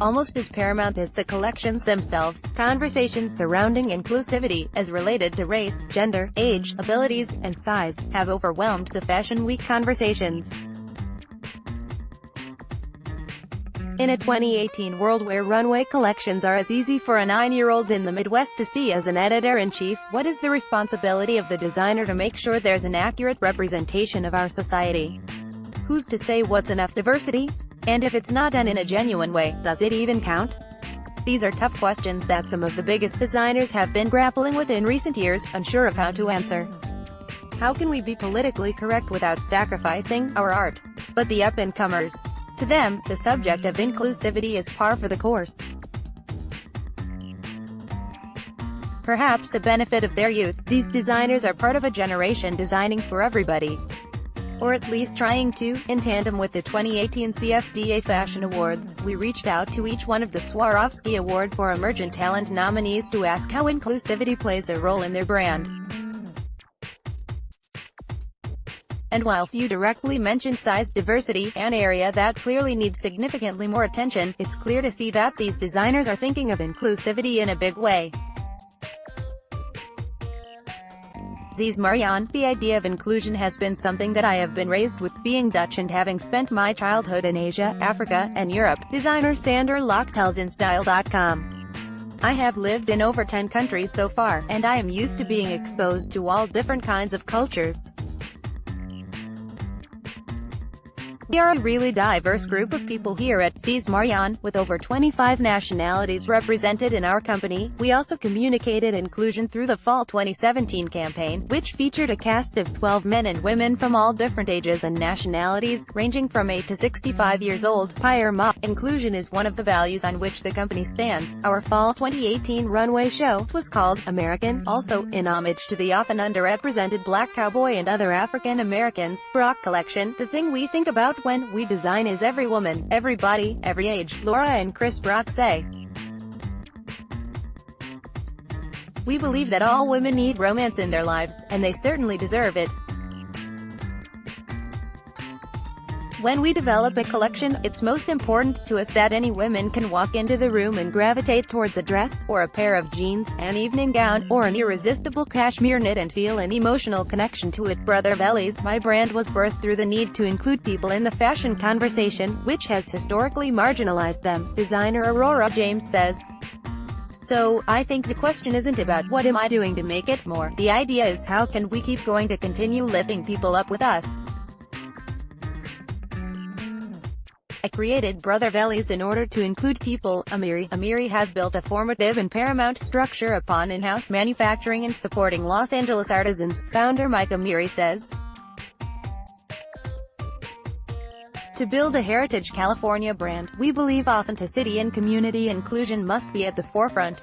almost as paramount as the collections themselves. Conversations surrounding inclusivity, as related to race, gender, age, abilities, and size, have overwhelmed the Fashion Week conversations. In a 2018 world where runway collections are as easy for a 9-year-old in the Midwest to see as an editor-in-chief, what is the responsibility of the designer to make sure there's an accurate representation of our society? Who's to say what's enough diversity? And if it's not done in a genuine way, does it even count? These are tough questions that some of the biggest designers have been grappling with in recent years, unsure of how to answer. How can we be politically correct without sacrificing our art? But the up-and-comers, to them, the subject of inclusivity is par for the course. Perhaps a benefit of their youth, these designers are part of a generation designing for everybody. Or at least trying to. In tandem with the 2018 CFDA Fashion Awards, we reached out to each one of the Swarovski Award for Emergent Talent nominees to ask how inclusivity plays a role in their brand. And while few directly mention size diversity, an area that clearly needs significantly more attention, it's clear to see that these designers are thinking of inclusivity in a big way. Says Marianne, the idea of inclusion has been something that I have been raised with, being Dutch and having spent my childhood in Asia, Africa, and Europe, designer Sander Locke tells InStyle.com. I have lived in over 10 countries so far, and I am used to being exposed to all different kinds of cultures. We are a really diverse group of people here at Says Marianne, with over 25 nationalities represented in our company. We also communicated inclusion through the Fall 2017 campaign, which featured a cast of 12 men and women from all different ages and nationalities, ranging from 8 to 65 years old. Paramount. Inclusion is one of the values on which the company stands. Our Fall 2018 runway show was called American, also in homage to the often underrepresented Black cowboy and other African Americans. Brock collection. The thing we think about when we design is every woman, every body, every age, Laura and Chris Brock say. We believe that all women need romance in their lives, and they certainly deserve it. When we develop a collection, it's most important to us that any women can walk into the room and gravitate towards a dress, or a pair of jeans, an evening gown, or an irresistible cashmere knit and feel an emotional connection to it. Brother Bellies, my brand was birthed through the need to include people in the fashion conversation, which has historically marginalized them, designer Aurora James says. So, I think the question isn't about what am I doing to make it more. The idea is how can we keep going to continue lifting people up with us. I created Brother Bellies in order to include people. Amiri has built a formative and paramount structure upon in-house manufacturing and supporting Los Angeles artisans, founder Mike Amiri says. To build a heritage California brand, we believe authenticity and community inclusion must be at the forefront.